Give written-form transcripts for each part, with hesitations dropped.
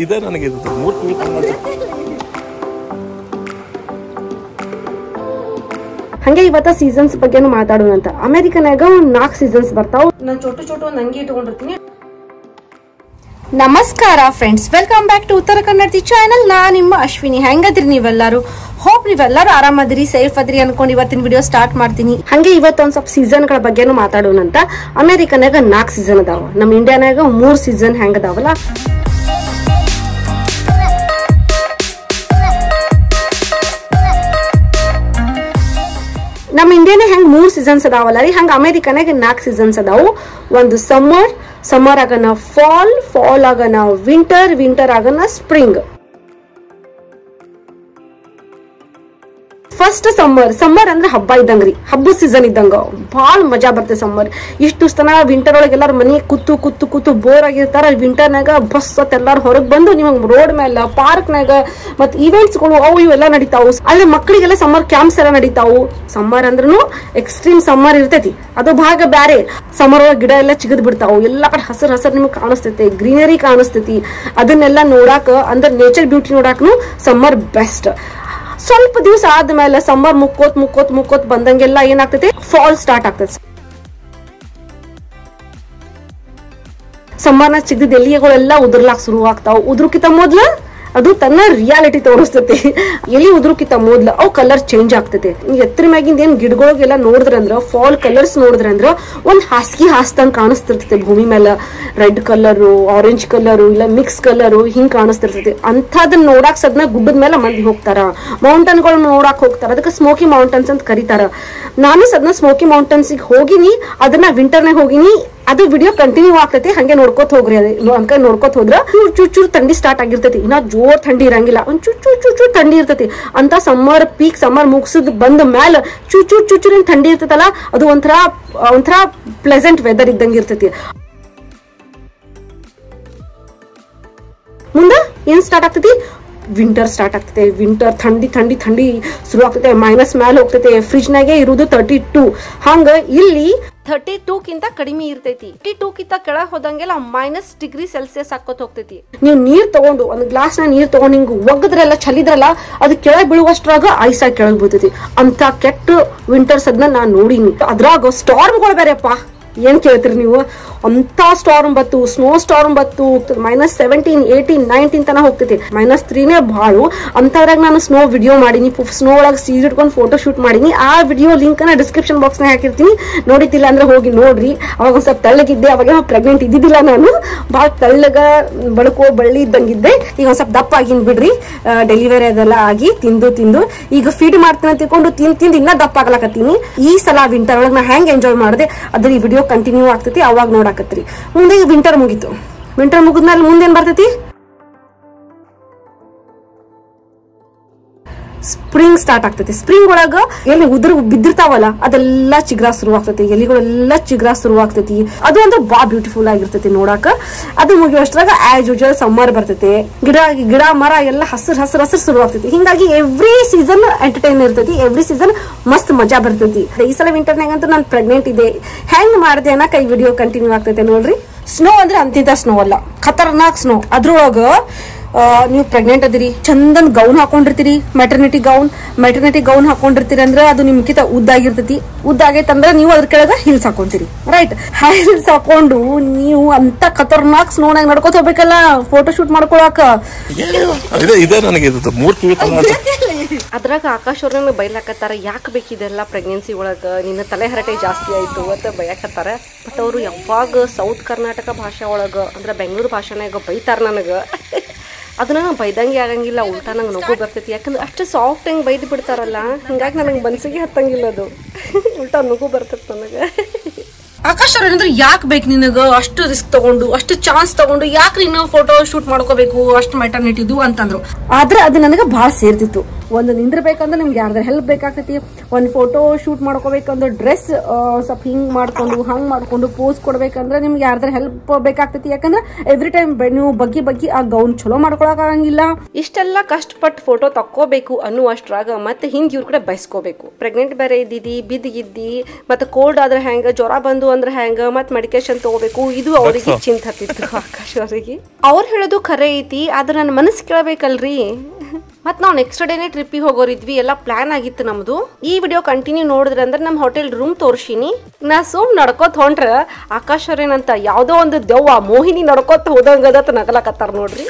ಇದೆ ನನಗೆ ಮೂರು ಹಂಗೆ ಇವತ್ತ ಸೀಸನ್ಸ್ ಬಗ್ಗೆನು ಮಾತಾಡೋಣ ಅಂತ. ಅಮೆರಿಕನಾಗ 4 ಸೀಸನ್ಸ್ ಬರ್ತಾವ. ನಾನು ಚೋಟು ನಂಗೆ ಇಟ್ಕೊಂಡಿರ್ತೀನಿ. ನಮಸ್ಕಾರ friends, welcome back to Uttara Kannada channel. ನಾ ನಿಮ್ಮ ಅಶ್ವಿನಿ. ಹೆಂಗದ್ರಿ ನೀವೆಲ್ಲರೂ? ಹೋಪ್ ನೀವೆಲ್ಲರೂ ಆರಾಮದ್ರಿ, ಸೇಫ್ ಅದ್ರಿ ಅನ್ಕೊಂಡು ಇವತ್ತಿನ ವಿಡಿಯೋ ಸ್ಟಾರ್ಟ್ ಮಾಡ್ತೀನಿ. ಹಂಗೆ ಇವತ್ತೊಂದ್ ಸ್ವಲ್ಪ ಸೀಸನ್ ಗಳ ಬಗ್ಗೆನು ಮಾತಾಡೋಣ ಅಂತ. ಅಮೆರಿಕನಾಗ 4 ಸೀಸನ್ ಅದಾವ, ನಮ್ ಇಂಡಿಯಾನಾಗ 3 ಸೀಸನ್ ಹೆಂಗ್ ಅದಾವಲ್ಲ. ನಮ್ ಇಂಡಿಯಾನ ಹೆಂಗ್ 3 ಸೀಸನ್ಸ್ ಅದಾವಲ್ಲ ರೀ, ಹಂಗ ಅಮೆರಿಕನಾಗ 4 ಸೀಸನ್ಸ್ ಅದಾವು. ಒಂದು ಸಮ್ಮರ್ ಆಗನ ಫಾಲ್ ಆಗನ ವಿಂಟರ್ ಆಗನ ಸ್ಪ್ರಿಂಗ್. ಫಸ್ಟ್ ಸಮ್ಮರ್ ಅಂದ್ರೆ ಹಬ್ಬ ಇದ್ದಂಗ್ರಿ, ಹಬ್ಬದ ಸೀಸನ್ ಇದ್ದಂಗ ಬಾಳ ಮಜಾ ಬರ್ತದೆ ಸಮ್ಮರ್. ಇಷ್ಟು ತನ ವಿಂಟರ್ ಒಳಗೆ ಎಲ್ಲಾರು ಮನೆ ಕೂತು ಬೋರ್ ಆಗಿರ್ತಾರ. ವಿಂಟರ್ನಾಗ ಬಸ್ ಎಲ್ಲಾರು ಹೊರಗ್ ಬಂದು ನಿಮಗ್ ರೋಡ್ ಮೇಲೆ ಪಾರ್ಕ್ನಾಗ ಮತ್ ಇವೆಂಟ್ಸ್ ಗಳು ಅವು ಇವೆಲ್ಲ ನಡೀತಾವು. ಆದ್ರೆ ಮಕ್ಕಳಿಗೆಲ್ಲ ಸಮ್ಮರ್ ಕ್ಯಾಂಪ್ಸ್ ಎಲ್ಲ ನಡೀತಾವು. ಸಮ್ಮರ್ ಅಂದ್ರೂ ಎಕ್ಸ್ಟ್ರೀಮ್ ಸಮ್ಮರ್ ಇರ್ತೈತಿ, ಅದು ಭಾಗ ಬ್ಯಾರೆ. ಸಮ್ಮರ್ ಒಳಗೆ ಗಿಡ ಎಲ್ಲ ಚಿಗದ್ ಬಿಡ್ತಾವು, ಎಲ್ಲಾ ಕಡೆ ಹಸರ್ ನಿಮ್ಗೆ ಕಾಣಿಸ್ತೈತಿ, ಗ್ರೀನರಿ ಕಾಣಿಸ್ತೈತಿ. ಅದನ್ನೆಲ್ಲ ನೋಡಾಕ ಅಂದ್ರೆ ನೇಚರ್ ಬ್ಯೂಟಿ ನೋಡಾಕನು ಸಮ್ಮರ್ ಬೆಸ್ಟ್. ಸ್ವಲ್ಪ ದಿವಸ ಆದ್ಮೇಲೆ ಸಮ್ಮರ್ ಮುಕ್ಕೋತ್ ಬಂದಂಗೆಲ್ಲ ಏನಾಗ್ತೈತಿ, ಫಾಲ್ ಸ್ಟಾರ್ಟ್ ಆಗ್ತದೆ. ಸಮ್ಮರ್ನ ಚಿಗದ ಎಲಿಗಳೆಲ್ಲ ಉದುರ್ಲಾಕ್ ಶುರು ಆಗ್ತಾವ. ಉದ್ರಕ್ಕಿಂತ ಮೊದ್ಲ ಅದು ತನ್ನ ರಿಯಾಲಿಟಿ ತೋರಿಸ್ತೈತಿ. ಎಲಿ ಉದ್ರಕ್ಕಿಂತ ಮೊದ್ಲ ಅವು ಕಲರ್ ಚೇಂಜ್ ಆಗ್ತೈತಿ. ಎತ್ತರ ಮ್ಯಾಗಿಂದ ಏನ್ ಗಿಡಗಳಿಗೆಲ್ಲ ನೋಡಿದ್ರಂದ್ರ ಫಾಲ್ ಕಲರ್ಸ್ ನೋಡಿದ್ರಂದ್ರ ಒಂದ್ ಹಾಸ್ತಂಗ್ ಕಾಣಿಸ್ತಿರ್ತೈತಿ ಭೂಮಿ ಮೇಲೆ. ರೆಡ್ ಕಲರು, ಆರೆಂಜ್ ಕಲರು, ಇಲ್ಲ ಮಿಕ್ಸ್ ಕಲರು ಹಿಂಗ್ ಕಾಣಿಸ್ತಿರ್ತೈತಿ. ಅಂತದನ್ನ ನೋಡಾಕ್ ಸದ್ನ ಗುಡ್ಡದ ಮೇಲೆ ಮಂದಿ ಹೋಗ್ತಾರ, ಮೌಂಟನ್ ಗಳನ್ನ ನೋಡಾಕ್ ಹೋಗ್ತಾರ. ಅದಕ್ಕೆ ಸ್ಮೋಕಿ ಮೌಂಟನ್ಸ್ ಅಂತ ಕರೀತಾರ. ನಾನು ಸದ್ನ ಸ್ಮೋಕಿ ಮೌಂಟನ್ಸ್ ಹೋಗಿನಿ, ಅದನ್ನ ವಿಂಟರ್ನಾಗ ಹೋಗಿನಿ. ಅದು ವಿಡಿಯೋ ಕಂಟಿನ್ಯೂ ಆಗ್ತೈತಿ, ಹಂಗೆ ನೋಡ್ಕೋತ ಹೋಗ್ರಿ. ಅದ ನೋಡ್ಕೋತ ಹೋದ್ರ ಚೂರ್ ಥಂಡಿ ಸ್ಟಾರ್ಟ್ ಆಗಿರ್ತೈತಿ. ಇನ್ನ ಜೋರ್ ಥಂಡಿ ಇರಂಗಿಲ್ಲ, ಒಂದ್ ಚೂರ್ ಥಂಡಿ ಇರ್ತೈತಿ. ಅಂತ ಸಮ್ಮರ್ ಮುಗಿಸಿದ್ ಬಂದ ಮ್ಯಾಲ ಚೂರ್ ಥಂಡಿ ಇರ್ತೈತಲ್ಲ, ಅದು ಒಂಥರ ಪ್ಲೆಸೆಂಟ್ ವೆದರ್ ಇದ್ದಂಗ ಇರ್ತೈತಿ. ಮುಂದ ಏನ್ ಸ್ಟಾರ್ಟ್ ಆಗ್ತೈತಿ, ವಿಂಟರ್ ಸ್ಟಾರ್ಟ್ ಆಗ್ತೈತೆ. ವಿಂಟರ್ ಥಂಡಿ ಶುರು ಆಗ್ತೈತೆ. ಮೈನಸ್ ಮ್ಯಾಲ ಹೋಗ್ತೈತೆ. ಫ್ರಿಜ್ ನಾಗೆ ಇರುವುದು 32. ಹಂಗ ಇಲ್ಲಿ 32 ಕಿಂತ ಕಡಿಮೆ ಇರ್ತೈತಿ. 32 ಕಿಂತ ಕೆಳಗೆ ಹೋದಂಗೆಲ್ಲ -°C ಹಾಕೋತ್ ಹೋಗ್ತೈತಿ. ನೀವು ನೀರ್ ತಗೊಂಡು ಒಂದ್ ಗ್ಲಾಸ್ ನ ನೀರ್ ತಗೊಂಡು ಹಿಂಗ್ ಒಗದ್ರಲ್ಲ, ಚಲಿದ್ರಲ್ಲ, ಅದು ಕೆಳಗೆ ಬೀಳುವಷ್ಟ್ರಾಗ ಐಸ್ ಆಗಿ ಕೆಳಗೆ ಬೀಳ್ತೈತಿ. ಅಂತ ಕೆಟ್ಟ ವಿಂಟರ್ಸ್ ಅದನ್ನ ನಾನ್ ನೋಡಿನಿ. ಅದ್ರಾಗ ಸ್ಟಾರ್ಮ್ಗಳು ಬೇರೆಪ್ಪ, ಏನ್ ಕೇಳ್ತೀರಿ ನೀವು? ಅಂತ ಸ್ಟಾರ್ಮ್ ಬತ್ತು, ಸ್ನೋ ಸ್ಟಾರ್ಮ್ ಬತ್ತು. -17, 18, 19 ತನ ಹೋಗ್ತೈತಿ. -3 ಬಾಳು. ಅಂತದ್ರಾಗ ನಾನು ಸ್ನೋ ವಿಡಿಯೋ ಮಾಡೀನಿ. ಸ್ನೋ ಒಳಗೆ ಸೀರೆ ಇಟ್ಕೊಂಡು ಫೋಟೋ ಶೂಟ್ ಮಾಡೀನಿ. ಆ ವಿಡಿಯೋ ಲಿಂಕ್ ನ ಡಿಸ್ಕ್ರಿಪ್ಷನ್ ಬಾಕ್ಸ್ ನ ಹಾಕಿರ್ತೀನಿ, ನೋಡಿತಿಲ್ಲ ಅಂದ್ರೆ ಹೋಗಿ ನೋಡ್ರಿ. ಅವಾಗ ಒಂದ್ ಸ್ವಲ್ಪ ತೆಳ್ಳಗಿದ್ದೆ, ಅವಾಗ ಪ್ರೆಗ್ನೆಂಟ್ ಇದ್ದಿದ್ದಿಲ್ಲ ನಾನು. ಬಾಳ ತೆಳ್ಳಗ ಬಳ್ಕೋ ಬಳ್ಳಿ ಇದ್ದಂಗಿದ್ದೆ. ಈಗ ಒಂದ್ ಸ್ವಲ್ಪ ದಪ್ಪ ಆಗಿನ್ ಬಿಡ್ರಿ, ಡೆಲಿವರಿ ಅದೆಲ್ಲ ಆಗಿ ತಿಂದು ಈಗ ಫೀಡ್ ಮಾಡ್ತೀನಿ ತಿಳ್ಕೊಂಡು ತಿಂದು ಇನ್ನ ದಪ್ಪ ಆಗ್ಲಾಕತ್ತೀನಿ. ಈ ಸಲ ವಿಂಟರ್ ಒಳಗೆ ನಾ ಹೆಂಗ್ ಎಂಜಾಯ್ ಮಾಡಿದೆ ಅದ್ರ ಈ ವಿಡಿಯೋ ಕಂಟಿನ್ಯೂ ಆಗ್ತೈತಿ, ಅವಾಗ ನೋಡಾಕತ್ರಿ. ಮುಂದೆ ವಿಂಟರ್ ಮುಗೀತು. ವಿಂಟರ್ ಮುಗಿದ್ಮೇಲೆ ಮುಂದೇನ್ ಬರ್ತೈತಿ, ಸ್ಪ್ರಿಂಗ್ ಸ್ಟಾರ್ಟ್ ಆಗ್ತೈತಿ. ಸ್ಪ್ರಿಂಗ್ ಒಳಗ ಎಲ್ಲಿ ಬಿದ್ದಿರ್ತಾವಲ್ಲ ಅದೆಲ್ಲ ಚಿಗ್ರಾ ಶುರು ಆಗ್ತೈತಿ, ಎಲಿಗಳೆಲ್ಲ ಚಿಗ್ರಾ ಶುರು ಆಗ್ತೈತಿ. ಅದು ಒಂದು ಬಾ ಬ್ಯೂಟಿಫುಲ್ ಆಗಿರ್ತೈತಿ ನೋಡಾಕ. ಅದು ಮುಗಿಯೋಷ್ಟ್ರಾಗ ಆಸ್ ಯೂಶುವಲ್ ಸಮ್ಮರ್ ಬರ್ತೈತಿ. ಗಿಡ ಮರ ಎಲ್ಲ ಹಸಿರು ಶುರು ಆಗ್ತೈತಿ. ಹಿಂಗಾಗಿ ಎವ್ರಿ ಸೀಸನ್ ಎಂಟರ್ಟೈನ್ ಇರ್ತೈತಿ, ಎವ್ರಿ ಸೀಸನ್ ಮಸ್ತ್ ಮಜಾ ಬರ್ತೈತಿ. ಈ ಸಲ ವಿಂಟರ್ನಾಗಂತೂ ನಾನು ಪ್ರೆಗ್ನೆಂಟ್ ಇದೆ. ಹೆಂಗ್ ಮಾಡಿದೆ ಅನ್ನಕ ಈ ವಿಡಿಯೋ ಕಂಟಿನ್ಯೂ ಆಗ್ತೈತೆ ನೋಡ್ರಿ. ಸ್ನೋ ಅಂದ್ರೆ ಅಂತಿದ್ದ ಸ್ನೋ ಅಲ್ಲ, ಖತರ್ನಾಕ್ ಸ್ನೋ. ಅದ್ರೊಳಗ ನೀವು ಪ್ರೆಗ್ನೆಂಟ್ ಅದಿರಿ, ಚಂದನ್ ಗೌನ್ ಹಾಕೊಂಡಿರ್ತೀರಿ, ಮೆಟರ್ನಿಟಿ ಗೌನ್ ಹಾಕೊಂಡಿರ್ತೀರಿ ಅಂದ್ರೆ ಅದು ನಿಮ್ಕಿಂತ ಉದ್ದಾಗಿರ್ತೈತಿ. ಉದ್ದಾಗೈತಂದ್ರೆ ನೀವು ಅದ್ರ ಕೆಳಗ ಹಿಲ್ಸ್ ಹಾಕೊಂತೀರಿ, ರೈಟ್? ಹಿಲ್ಸ್ ಹಾಕೊಂಡು ನೀವು ಅಂತ ಖತರ್ನಾಕ್ ಸ್ನೋನಾಗ ನಡ್ಕೋತ ಹೋಗ್ಬೇಕಲ್ಲ ಫೋಟೋ ಶೂಟ್ ಮಾಡ್ಕೊಳಕ. ಅದ್ರಾಗ ಆಕಾಶ್ ಅವ್ರನ್ನ ಬೈಲಾಕತ್ತಾರ, ಯಾಕೆ ಬೇಕಿದೆಲ್ಲ ಪ್ರೆಗ್ನೆನ್ಸಿ ಒಳಗ, ನಿನ್ನ ತಲೆ ಹರಟೆ ಜಾಸ್ತಿ ಆಯ್ತು ಅಂತ ಬೈಯಾಕತ್ತಾರ. ಬಟ್ ಅವರು ಯಾವಾಗ ಸೌತ್ ಕರ್ನಾಟಕ ಭಾಷೆ ಒಳಗ ಅಂದ್ರೆ ಬೆಂಗಳೂರು ಭಾಷೆನಾಗ ಬೈತಾರ ನನಗ. ಅದನ್ನ ನಂಗೆ ಬೈದಂಗೆ ಆಗಂಗಿಲ್ಲ, ಉಲ್ಟಾ ನಂಗೆ ನಗು ಬರ್ತೈತಿ. ಯಾಕಂದ್ರೆ ಅಷ್ಟು ಸಾಫ್ಟ್ ಹೆಂಗ್ ಬೈದ್ ಬಿಡ್ತಾರಲ್ಲ, ಹಿಂಗಾಗಿ ನನಗೆ ಮನ್ಸಿಗೆ ಹತ್ತಂಗಿಲ್ಲ ಅದು. ಉಲ್ಟಾ ನಗು ಬರ್ತೈತಿ ನನಗೆ. ಆಕಾಶ್ ಅವ್ರ ಏನಂದ್ರೆ ಯಾಕೆ ಬೇಕು ನಿನಗ ಅಷ್ಟು ರಿಸ್ಕ್ ತಗೊಂಡು, ಅಷ್ಟು ಚಾನ್ಸ್ ತಗೊಂಡು, ಯಾಕೆ ನೀನು ಫೋಟೋ ಶೂಟ್ ಮಾಡ್ಕೋಬೇಕು ಅಷ್ಟು ಮೆಟರ್ನಿಟಿದು ಅಂತಂದ್ರು. ಆದ್ರೆ ಅದು ನನಗೆ ಬಹಳ ಸೇರ್ತಿತ್ತು. ಒಂದು ನಿಂದ್ರಬೇಕಂದ್ರೆ ನಿಮ್ಗೆ ಯಾರ್ದಾರ ಹೆಲ್ಪ್ ಬೇಕಾಗ್ತೈತಿ. ಒಂದು ಫೋಟೋ ಶೂಟ್ ಮಾಡ್ಕೋಬೇಕಂದ್ರೆ ಡ್ರೆಸ್ ಸ್ವಲ್ಪ ಹಿಂಗ್ ಮಾಡ್ಕೊಂಡು ಹಂಗ್ ಮಾಡ್ಕೊಂಡು ಪೋಸ್ ಕೊಡ್ಬೇಕಂದ್ರೆ ನಿಮ್ಗೆ ಯಾರ್ದಾರ ಹೆಲ್ಪ್ ಬೇಕಾಗ್ತೈತಿ. ಯಾಕಂದ್ರೆ ಎವ್ರಿ ಟೈಮ್ ನೀವು ಬಗ್ಗಿ ಆ ಗೌನ್ ಚಲೋ ಮಾಡ್ಕೊಳಕ್ ಆಗಂಗಿಲ್ಲ. ಇಷ್ಟೆಲ್ಲ ಕಷ್ಟಪಟ್ಟು ಫೋಟೋ ತಕ್ಕೋಬೇಕು ಅನ್ನುವಷ್ಟ್ರಾಗ ಮತ್ತೆ ಹಿಂದ್ ಇವ್ರ ಕಡೆ ಬಯಸ್ಕೋಬೇಕು. ಪ್ರೆಗ್ನೆಂಟ್ ಬೇರೆ ಇದ್ದಿದ್ದಿ, ಬಿದ್ದಿದ್ದಿ, ಮತ್ತೆ ಕೋಲ್ಡ್ ಆದ್ರೆ ಹೆಂಗ, ಜ್ವರ ಬಂದು ಅಂದ್ರೆ ಹೆಂಗ, ಮತ್ತೆ ಮೆಡಿಕೇಶನ್ ತಗೋಬೇಕು. ಇದು ಅವರಿಗೆ ಚಿಂತೆ ಹತ್ತಿತ್ತು ಆಕಾಶ್ ಅವರಿಗೆ. ಅವ್ರು ಹೇಳೋದು ಖರೆ ಐತಿ, ಆದ್ರೆ ನನ್ನ ಮನಸ್ಸು ಕೇಳಬೇಕಲ್ರಿ. ಮತ್ತು ನಾವು ನೆಕ್ಸ್ಟ್ ಡೇನೇ ಟ್ರಿಪ್ಪಿಗೆ ಹೋಗೋರಿದ್ವಿ, ಎಲ್ಲ ಪ್ಲಾನ್ ಆಗಿತ್ತು ನಮ್ಮದು. ಈ ವಿಡಿಯೋ ಕಂಟಿನ್ಯೂ ನೋಡಿದ್ರೆ ಅಂದ್ರೆ ನಮ್ಮ ಹೋಟೆಲ್ ರೂಮ್ ತೋರಿಸಿನಿ. ನಾ ನಡ್ಕೋತ ಹೊಂಟ್ರ ಆಕಾಶ್ ಅವ್ರೇನಂತ ಯಾವುದೋ ಒಂದು ದೆವ್ವ ಮೋಹಿನಿ ನಡ್ಕೋತ ಹೋದಂಗದ ನಗಲಕತ್ತಾರ ನೋಡ್ರಿ.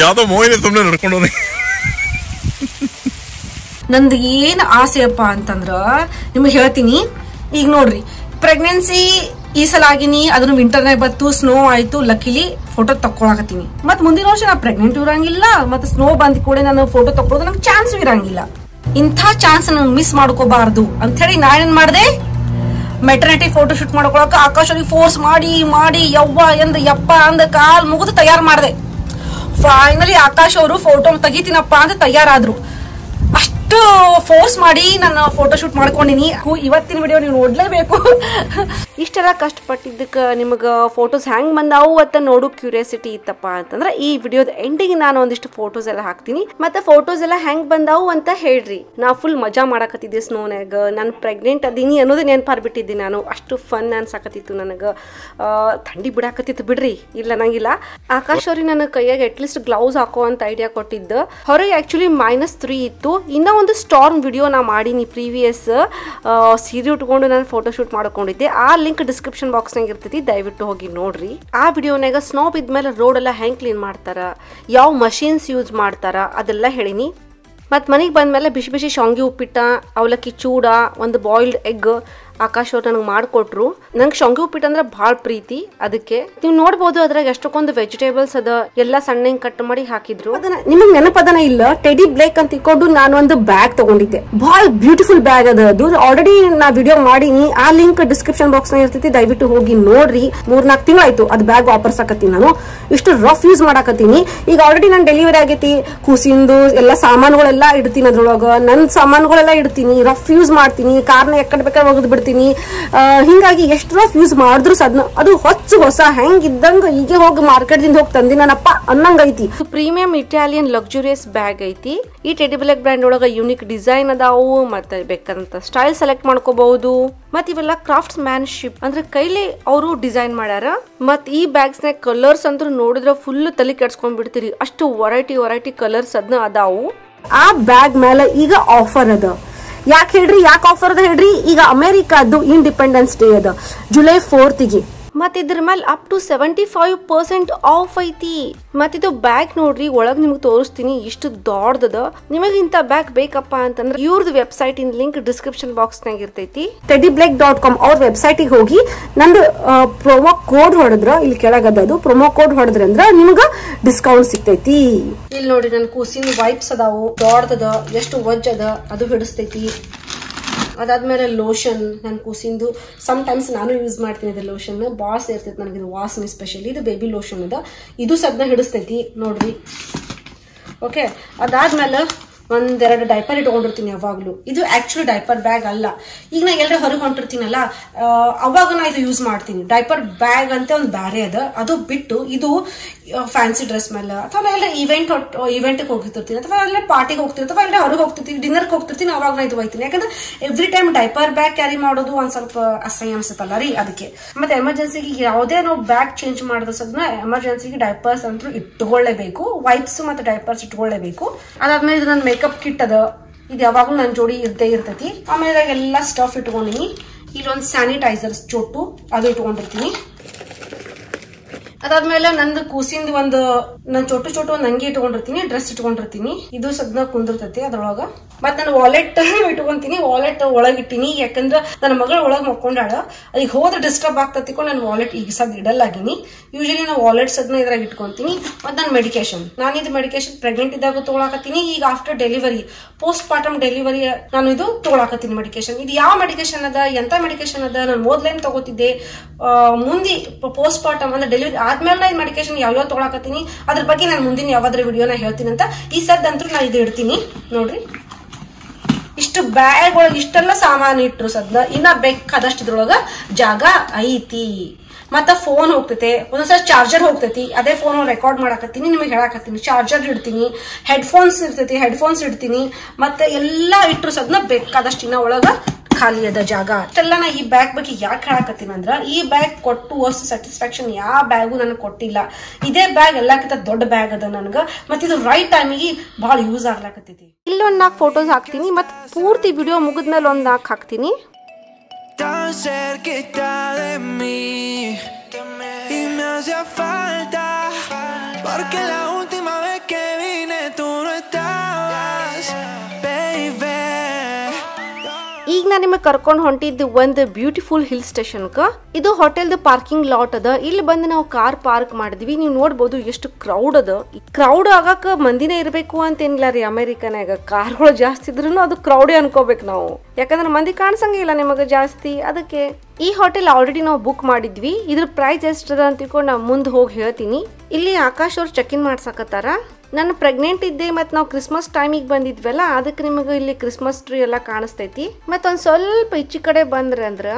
ಯಾವುದೋ ಮೋಹಿನಿ ಸುಮ್ಮನೆ ನಡ್ಕೊಂಡು ನಂದು ಏನು ಆಸೆಯಪ್ಪ ಅಂತಂದ್ರ ನಿಮಗೆ ಹೇಳ್ತೀನಿ. ಈಗ ನೋಡ್ರಿ, ಪ್ರೆಗ್ನೆನ್ಸಿ ಈ ಸಲ ಆಗಿನಿ, ಅದನ್ನು ವಿಂಟರ್ನಾಗ ಬತ್ತು, ಸ್ನೋ ಆಯ್ತು, ಲಕ್ಕಿಲಿ ಫೋಟೋ ತಕ್ಕೊಳಕತ್ತೀನಿ. ಮತ್ ಮುಂದಿನ ವರ್ಷ ನಾ ಪ್ರೆಗ್ನೆಂಟ್ ಇರಂಗಿಲ್ಲ, ಮತ್ತೆ ಸ್ನೋ ಬಂದ ಕೂಡ ನಾನು ಫೋಟೋ ತಕ್ಕೊಳ್ಳೋದು ನಂಗೆ ಚಾನ್ಸ್ ಇರಂಗಿಲ್ಲ. ಇಂಥ ಚಾನ್ಸ್ ನಂಗೆ ಮಿಸ್ ಮಾಡ್ಕೋಬಾರ್ದು ಅಂತ ಹೇಳಿ ನಾನೇನ್ ಮಾಡಿದೆ, ಮೆಟರ್ನಿಟಿ ಫೋಟೋ ಶೂಟ್ ಮಾಡ್ಕೊಳಕ ಆಕಾಶ್ ಅವ್ರಿಗೆ ಫೋರ್ಸ್ ಮಾಡಿ ಯವ್ವ ಎಂದ ಯಪ್ಪ ಅಂದ ಕಾಲ್ ಮುಗಿದು ತಯಾರು ಮಾಡಿದೆ. ಫೈನಲಿ ಆಕಾಶ್ ಅವರು ಫೋಟೋ ತೆಗಿತೀನಪ್ಪ ಅಂತ ತಯಾರಾದ್ರು. ಅಷ್ಟು ಫೋರ್ಸ್ ಮಾಡಿ ನಾನು ಫೋಟೋ ಶೂಟ್ ಮಾಡ್ಕೊಂಡಿನಿ. ಇವತ್ತಿನ ವಿಡಿಯೋ ನೀವು ನೋಡ್ಲೇಬೇಕು. ಇಷ್ಟೆಲ್ಲ ಕಷ್ಟಪಟ್ಟಿದ್ದಕ್ಕೆ ನಿಮಗೆ ಫೋಟೋಸ್ ಹೆಂಗ್ ಬಂದಾವು ಅಂತ ನೋಡು ಕ್ಯೂರಿಯಾಸಿಟಿ ಇತ್ತಪ್ಪ ಅಂತಂದ್ರೆ ಈ ವಿಡಿಯೋದ ಎಂಡಿಗೆ ನಾನು ಒಂದಿಷ್ಟು ಫೋಟೋಸ್ ಎಲ್ಲ ಹಾಕ್ತೀನಿ. ಮತ್ತೆ ಫೋಟೋಸ್ ಎಲ್ಲ ಹೆಂಗ್ ಬಂದಾವು ಅಂತ ಹೇಳ್ರಿ. ನಾ ಫುಲ್ ಮಜಾ ಮಾಡಕತ್ತಿದ್ದೆ ಸ್ನೋನ್ಯಾಗ. ನಾನು ಪ್ರೆಗ್ನೆಂಟ್ ಅದೀನಿ ಅನ್ನೋದು ನೆನಪಾರ್ಬಿಟ್ಟಿದ್ದೆ ನಾನು. ಅಷ್ಟು ಫನ್ ಅನ್ಸಾಕತ್ತಿತ್ತು ನನಗೆ. ಥಂಡಿ ಬಿಡಾಕತ್ತಿತ್ತು ಬಿಡ್ರಿ, ಇಲ್ಲ ನಂಗಿಲ್ಲ. ಆಕಾಶ್ ಅವ್ರಿಗೆ ನನ್ನ ಕೈಯಾಗ ಅಟ್ಲೀಸ್ಟ್ ಗ್ಲೌಸ್ ಹಾಕೋ ಅಂತ ಐಡಿಯಾ ಕೊಟ್ಟಿದ್ದು. ಹೊರಗೆ ಆಕ್ಚುಲಿ -3 ಇತ್ತು. ಇನ್ನೂ ಒಂದು ಸ್ಟಾರ್ಮ್ ವಿಡಿಯೋ ನಾ ಮಾಡೀನಿ ಪ್ರೀವಿಯಸ್. ಸೀರೆ ಉಟ್ಕೊಂಡು ನಾನು ಫೋಟೋ ಶೂಟ್ ಮಾಡ್ಕೊಂಡಿದ್ದೆ. ಆ ಲಿಂಕ್ ಡಿಸ್ಕ್ರಿಪ್ಷನ್ ಬಾಕ್ಸ್ನಾಗ ಇರ್ತೈತಿ, ದಯವಿಟ್ಟು ಹೋಗಿ ನೋಡ್ರಿ. ಆ ವಿಡಿಯೋನಾಗ ಸ್ನೋ ಬಿದ್ಮೇಲೆ ರೋಡ್ ಎಲ್ಲ ಹೆಂಗ್ ಕ್ಲೀನ್ ಮಾಡ್ತಾರ, ಯಾವ ಮಷೀನ್ಸ್ ಯೂಸ್ ಮಾಡ್ತಾರ ಅದೆಲ್ಲ ಹೇಳಿನಿ. ಮತ್ತು ಮನೆಗೆ ಬಂದಮೇಲೆ ಬಿಸಿ ಬಿಸಿ ಶಾವಿಗೆ ಉಪ್ಪಿಟ್ಟ, ಅವಲಕ್ಕಿ ಚೂಡ, ಒಂದು ಬಾಯ್ಲ್ಡ್ ಎಗ್ ಆಕಾಶ್ ಅವ್ರು ನನಗೆ ಮಾಡಿಕೊಟ್ರು. ನಂಗೆ ಶಾವಿಗೆ ಉಪ್ಪಿಟ್ಟು ಅಂದ್ರೆ ಭಾಳ ಪ್ರೀತಿ. ಅದಕ್ಕೆ ನೀವು ನೋಡ್ಬೋದು ಅದ್ರಾಗ ಎಷ್ಟೊಂದು ವೆಜಿಟೇಬಲ್ಸ್ ಅದ, ಎಲ್ಲ ಸಣ್ಣ ಕಟ್ ಮಾಡಿ ಹಾಕಿದ್ರು. ಅದನ್ನ ನಿಮಗೆ ನೆನಪದನ ಇಲ್ಲ, ಟೆಡಿ ಬ್ಲೇಕ್ ಅಂತ ಇಟ್ಕೊಂಡು ನಾನು ಒಂದು ಬ್ಯಾಗ್ ತಗೊಂಡಿದ್ದೆ. ಭಾಳ ಬ್ಯೂಟಿಫುಲ್ ಬ್ಯಾಗ್ ಅದ. ಅದು ಆಲ್ರೆಡಿ ನಾ ವಿಡಿಯೋ ಮಾಡೀನಿ. ಆ ಲಿಂಕ್ ಡಿಸ್ಕ್ರಿಪ್ಷನ್ ಬಾಕ್ಸ್ ನ ಇರ್ತೈತಿ, ದಯವಿಟ್ಟು ಹೋಗಿ ನೋಡ್ರಿ. 3-4 ತಿಂಗಳಾಯ್ತು ಅದು ಬ್ಯಾಗ್ ವಾಪಸ್ ಹಾಕತ್ತೀನಿ. ನಾನು ಇಷ್ಟು ರಫ್ ಯೂಸ್ ಮಾಡಾಕತ್ತೀನಿ. ಈಗ ಆಲ್ರೆಡಿ ನಾನು ಡೆಲಿವರಿ ಆಗೈತಿ, ಕೂಸಿಂದು ಎಲ್ಲ ಸಾಮಾನುಗಳೆಲ್ಲ ಇಡ್ತೀನಿ ಅದ್ರೊಳಗ. ನನ್ನ ಸಾಮಾನುಗಳೆಲ್ಲ ಇಡ್ತೀನಿ, ರಫ್ ಯೂಸ್ ಮಾಡ್ತೀನಿ, ಕಾರ್ನ ಎಕ್ಕಡ ಬೇಕಾದ್ರೆ ಒಗದ್ ಬಿಡ್ತೀನಿ. ಹಿಂಗಾಗಿ ಎಷ್ಟು ರಫ್ ಯೂಸ್ ಮಾಡಿದ್ರು ಸದ್ನ ಅದು ಹೊಸ ಹೆಂಗಿದ್ದಂಗ ಈಗ ಹೋಗಿ ಮಾರ್ಕೆಟ್ ದಿಂದ ಹೋಗಿ ತಂದಿ ನನ್ನಪ್ಪ ಅನ್ನಂಗ ಐತಿ. ಪ್ರೀಮಿಯಂ ಇಟಾಲಿಯನ್ ಲಕ್ಸುರಿಯಸ್ ಬ್ಯಾಗ್ ಐತಿ. ಈ ಟೆಡಿ ಬ್ಲೇಕ್ ಬ್ರ್ಯಾಂಡ್ ಒಳಗ ಯೂನಿಕ್ ಡಿಸೈನ್ ಅದಾವು, ಮತ್ತೆ ಬೇಕಾದಂತ ಸ್ಟೈಲ್ ಸೆಲೆಕ್ಟ್ ಮಾಡ್ಕೋಬಹುದು. ಮತ್ ಇವೆಲ್ಲ ಕ್ರಾಫ್ಟ್ಸ್ ಮ್ಯಾನ್ಶಿಪ್ ಅಂದ್ರೆ ಕೈಲಿ ಅವರು ಡಿಸೈನ್ ಮಾಡ್ಯಾರ. ಮತ್ ಈ ಬ್ಯಾಗ್ಸ್ ನ ಕಲರ್ಸ್ ಅಂತೂ ನೋಡಿದ್ರೆ ಫುಲ್ ತಲೆ ಕೆಡ್ಸ್ಕೊಂಡ್ ಬಿಡ್ತೀರಿ, ಅಷ್ಟು ವೆರೈಟಿ ಕಲರ್ಸ್ ಅದನ್ನ ಅದಾವು. ಆ ಬ್ಯಾಗ್ ಮೇಲೆ ಈಗ ಆಫರ್ ಅದ. ಯಾಕೆ ಆಫರ್ ಅದ ಹೇಳ್ರಿ? ಈಗ ಅಮೆರಿಕಾದ್ದು ಇಂಡಿಪೆಂಡೆನ್ಸ್ ಡೇ ಅದ ಜುಲೈ 4ಗೆ. ಮತ್ ಇದ್ರ ಮೇಲೆ ಅಪ್ ಟು 75% ಆಫ್ ಐತಿ. ಮತ್ತಿದು ಬ್ಯಾಗ್ ನೋಡ್ರಿ, ಒಳಗ್ ನಿಮ್ಗೆ ತೋರಿಸ್ತೀನಿ, ಇಷ್ಟು ದೊಡ್ಡದ. ನಿಮಗೆ ಇಂತ ಬ್ಯಾಗ್ ಬೇಕಪ್ಪ ಅಂತಂದ್ರೆ ಇವ್ರದ್ದು website in link description box ನಾಗ ಇರ್ತೈತಿ. teddyblack.com ಅವ್ರ ವೆಬ್ಸೈಟ್ ಗೆ ಹೋಗಿ ನಂದು ಪ್ರೊಮೋ ಕೋಡ್ ಹೊಡೆದ್ರ, ಇಲ್ಲಿ ಕೆಳಗದ ಅದು ಪ್ರೊಮೋ ಕೋಡ್ ಹೊಡೆದ್ರಂದ್ರ ನಿಮ್ಗ ಡಿಸ್ಕೌಂಟ್ ಸಿಗ್ತೈತಿ. ಇಲ್ಲಿ ನೋಡ್ರಿ, ನನ್ ಕೂಸಿನ ವೈಪ್ಸ್ ಅದಾವು, ದೊಡ್ಡದ, ಎಷ್ಟು ವಜ್ಜ ಅದ ಅದು ಹಿಡಿಸ್ತೈತಿ. ಅದಾದ್ಮೇಲೆ ಲೋಷನ್, ನನ್ ಕೂಸಿಂದು ಸಮ್ ಟೈಮ್ಸ್ ನಾನು ಯೂಸ್ ಮಾಡ್ತೀನಿ. ಇದು ಲೋಷನ್ ಬಾಸ್ ಇರ್ತೈತಿ ನನಗೆ, ಇದು ವಾಸನೆ ಸ್ಪೆಷಲಿ. ಇದು ಬೇಬಿ ಲೋಷನ್ ಅದ, ಇದು ಸದ್ನ ಹಿಡಿಸ್ತೈತಿ ನೋಡ್ರಿ. ಓಕೆ, ಅದಾದ್ಮೇಲೆ ಒಂದೆರಡು ಡೈಪರ್ ಇಟ್ಕೊಂಡಿರ್ತೀನಿ ಯಾವಾಗ್ಲೂ. ಇದು ಆಕ್ಚುಲಿ ಡೈಪರ್ ಬ್ಯಾಗ್ ಅಲ್ಲ. ಈಗ ನಾ ಎಲ್ಲರೂ ಹೊರಗೆ ಹೊಂಟಿರ್ತೀನಲ್ಲ, ಅವಾಗ ನಾ ಇದು ಯೂಸ್ ಮಾಡ್ತೀನಿ. ಡೈಪರ್ ಬ್ಯಾಗ್ ಅಂತ ಒಂದು ಬ್ಯಾರೆ ಅದ. ಅದು ಬಿಟ್ಟು ಇದು ಫ್ಯಾನ್ಸಿ ಡ್ರೆಸ್ ಮೇಲೆ ಅಥವಾ ಎಲ್ಲ ಇವೆಂಟ್ಗೆ ಹೋಗ್ತಿರ್ತೀನಿ, ಅಥವಾ ಎಲ್ಲ ಪಾರ್ಟಿಗೆ ಹೋಗ್ತಿರ್ತೀನಿ, ಅಥವಾ ಎಲ್ಲ ಹೊರಗೆ ಹೋಗ್ತಿರ್ತೀನಿ, ಡಿನ್ನರ್ಗೆ ಹೋಗ್ತಿರ್ತೀನಿ, ಅವಾಗ ನಾ ಇದು ಒಯ್ತೀನಿ. ಯಾಕಂದ್ರೆ every time diaper bag carry ಮಾಡೋದು ಒಂದ್ ಸ್ವಲ್ಪ ಅಸಹ್ಯ ಅನ್ಸುತ್ತಲ್ಲ ರೀ, ಅದಕ್ಕೆ. ಮತ್ತೆ ಎಮರ್ಜೆನ್ಸಿಗೆ ಯಾವುದೇ ನಾವು ಬ್ಯಾಗ್ ಚೇಂಜ್ ಮಾಡಿದ್ರು ಸದ್ನ ಎಮರ್ಜೆನ್ಸಿಗೆ ಡೈಪರ್ಸ್ ಅಂತೂ ಇಟ್ಕೊಳ್ಳೇಬೇಕು. ವೈಪ್ಸ್ ಮತ್ತೆ ಡೈಪರ್ಸ್ ಇಟ್ಕೊಳ್ಳೇಬೇಕು. ಅದಾದ್ಮೇಲೆ ಇದು ನನ್ನ ಮೇಕಪ್ ಕಿಟ್ ಅದ, ಇದು ಯಾವಾಗ್ಲೂ ನನ್ನ ಜೋಡಿ ಇದ್ದೇ ಇರ್ತೈತಿ. ಆಮೇಲೆ ಎಲ್ಲ ಸ್ಟಫ್ ಇಟ್ಕೊಂಡಿನಿ. ಇಲ್ಲೊಂದು ಸ್ಯಾನಿಟೈಸರ್ಸ್ ಚೋಟು ಅದು ಇಟ್ಕೊಂಡಿರ್ತೀನಿ. ಅದಾದ್ಮೇಲೆ ನಂದು ಕೂಸಿಂದ ಒಂದು ನನ್ ಚೋಟು ಒಂದು ಅಂಗಿ ಇಟ್ಕೊಂಡಿರ್ತೀನಿ, ಡ್ರೆಸ್ ಇಟ್ಕೊಂಡಿರ್ತೀನಿ. ಇದು ಸದ್ನ ಕುಂದಿರ್ತೈತಿ ಅದ್ರೊಳಗ. ಮತ್ ನಾನು ವಾಲೆಟ್ ಇಟ್ಕೊಂತೀನಿ, ವಾಲೆಟ್ ಒಳಗಿಟ್ಟಿನಿ. ಯಾಕಂದ್ರ ನನ್ನ ಮಗಳ ಒಳಗ್ ಮಕ್ಕೊಂಡಾಳ, ಈಗ ಹೋದ್ರೆ ಡಿಸ್ಟರ್ಬ್ ಆಗ್ತತಿಕೊಂಡು ನಾನು ವಾಲೆಟ್ ಈಗ ಸದ್ ಇಡಲಾಗಿನಿ. ಯೂಶಲಿ ನಾನು ವಾಲೆಟ್ ಸದ್ನ ಇದ್ರಾಗ ಇಟ್ಕೊಂತೀನಿ. ಮತ್ ನನ್ನ ಮೆಡಿಕೇಶನ್, ಇದು ಮೆಡಿಕೇಶನ್ ಪ್ರೆಗ್ನೆಂಟ್ ಇದ್ದಾಗ ತಗೊಳಕತ್ತೀನಿ. ಈಗ after delivery, post partum delivery ನಾನು ಇದು ತಗೊಳಕತ್ತೀನಿ ಮೆಡಿಕೇಶನ್. ಇದು ಯಾವ ಮೆಡಿಕೇಶನ್ ಅದ, ಎಂತ ಮೆಡಿಕೇಶನ್ ಅದ, ನಾನು ಮೊದ್ಲೇನ್ ತಗೋತಿದ್ದೆ, ಮುಂದೆ ಪೋಸ್ಟ್ ಪಾರ್ಟಮ್ ಅಂದ್ರೆ ಡೆಲಿವರಿ ಆದ ಅದಾದ್ಮೇಲೆ ನಾ ಈ ಮೆಡಿಕೇಶನ್ ಯಾವ್ಯಾವ ತೊಗೊಳಕತ್ತೀನಿ ಅದ್ರ ಬಗ್ಗೆ ನಾನು ಮುಂದಿನ ಯಾವ್ದಾದ್ರು ವಿಡಿಯೋನ ಹೇಳ್ತೀನಿ ಅಂತ. ಈ ಸದ್ದಂತೂ ನಾ ಇದು ಇಡ್ತೀನಿ ನೋಡ್ರಿ. ಇಷ್ಟು ಬ್ಯಾಗ್ ಒಳಗೆ ಇಷ್ಟೆಲ್ಲ ಸಾಮಾನು ಇಟ್ರು ಸದ್ದ ಇನ್ನ ಬೇಕಾದಷ್ಟು ಇದ್ರೊಳಗ ಜಾಗ ಐತಿ. ಮತ್ತ ಫೋನ್ ಹೋಗ್ತೈತೆ, ಒಂದೊಂದ್ಸಲ ಚಾರ್ಜರ್ ಹೋಗ್ತೈತಿ. ಅದೇ ಫೋನ್ ರೆಕಾರ್ಡ್ ಮಾಡಕತ್ತೀನಿ, ನಿಮಗೆ ಹೇಳಕತ್ತೀನಿ. ಚಾರ್ಜರ್ ಇಡ್ತೀನಿ, ಹೆಡ್ಫೋನ್ಸ್ ಇರ್ತೈತಿ, ಹೆಡ್ಫೋನ್ಸ್ ಇಡ್ತೀನಿ. ಮತ್ತೆ ಎಲ್ಲಾ ಇಟ್ರು ಸದ್ನ ಬೇಕಾದಷ್ಟು ಇನ್ನ ಒಳಗ ಖಾಲಿ ಅದ ಜಾಗ. ಅಷ್ಟೆಲ್ಲ ನಾ ಈ ಬ್ಯಾಗ್ ಬಗ್ಗೆ ಯಾಕೆ ಹೇಳಕತ್ತೀನಿ ಅಂದ್ರ ಈ ಬ್ಯಾಗ್ ಕೊಟ್ಟು ಅಷ್ಟು ಸ್ಯಾಟಿಸ್ಫ್ಯಾಕ್ಷನ್ ಯಾವ ಬ್ಯಾಗು ನನಗೆ ಕೊಟ್ಟಿಲ್ಲ. ಇದೇ ಬ್ಯಾಗ್ ಎಲ್ಲಕ್ಕಿಂತ ದೊಡ್ಡ ಬ್ಯಾಗ್ ಅದ ನನಗ. ಮತ್ತೆ ಇದು ರೈಟ್ ಟೈಮಿಗೆ ಬಹಳ ಯೂಸ್ ಆಗ್ಲಾಕತ್ತೈತಿ. ಇಲ್ಲೊಂದ್ 4 ಫೋಟೋಸ್ ಹಾಕ್ತೀನಿ, ಮತ್ತೆ ಪೂರ್ತಿ ವಿಡಿಯೋ ಮುಗಿದ್ಮೇಲೆ ಒಂದ್ 4 ಹಾಕ್ತೀನಿ. Tan cerquita de mí y me hacía falta porque la última vez que vine tú no estabas, baby. ಈಗ ನಾನು ನಿಮಗೆ ಕರ್ಕೊಂಡು ಹೊಂಟಿದ್ದು ಒಂದು ಬ್ಯೂಟಿಫುಲ್ ಹಿಲ್ ಸ್ಟೇಷನ್ಕ. ಇದು ಹೋಟೆಲ್ದು ಪಾರ್ಕಿಂಗ್ ಲಾಟ್ ಅದ. ಇಲ್ಲಿ ಬಂದು ನಾವು ಕಾರ್ ಪಾರ್ಕ್ ಮಾಡಿದ್ವಿ. ನೀವು ನೋಡ್ಬೋದು ಎಷ್ಟು ಕ್ರೌಡ್ ಅದ. ಕ್ರೌಡ್ ಆಗಕ್ಕೆ ಮಂದಿನೇ ಇರಬೇಕು ಅಂತೇನಿಲ್ಲ ರೀ. ಅಮೆರಿಕನಾಗ ಕಾರ್ಗಳು ಜಾಸ್ತಿ ಇದ್ರೂ ಅದು ಕ್ರೌಡೇ ಅನ್ಕೋಬೇಕು ನಾವು, ಯಾಕಂದ್ರೆ ಮಂದಿ ಕಾಣಿಸಂಗಿಲ್ಲ ನಿಮಗೆ ಜಾಸ್ತಿ. ಅದಕ್ಕೆ ಈ ಹೋಟೆಲ್ ಆಲ್ರೆಡಿ ನಾವು ಬುಕ್ ಮಾಡಿದ್ವಿ. ಇದ್ರ ಪ್ರೈಸ್ ಎಷ್ಟದ ಅಂತ ತಿಳ್ಕೊಂಡು ನಾವು ಮುಂದೆ ಹೋಗಿ ಹೇಳ್ತೀನಿ. ಇಲ್ಲಿ ಆಕಾಶ್ ಅವ್ರು ಚೆಕ್ ಇನ್ ಮಾಡ್ಸಕತ್ತಾರ. ನಾನು ಪ್ರೆಗ್ನೆಂಟ್ ಇದ್ದೆ ಮತ್ತು ನಾವು ಕ್ರಿಸ್ಮಸ್ ಟೈಮಿಗೆ ಬಂದಿದ್ವಲ್ಲ, ಅದಕ್ಕೆ ನಿಮಗೆ ಇಲ್ಲಿ ಕ್ರಿಸ್ಮಸ್ ಟ್ರೀ ಎಲ್ಲ ಕಾಣಿಸ್ತೈತಿ. ಮತ್ತೊಂದು ಸ್ವಲ್ಪ ಈಚೆ ಕಡೆ ಬಂದ್ರೆ ಅಂದ್ರೆ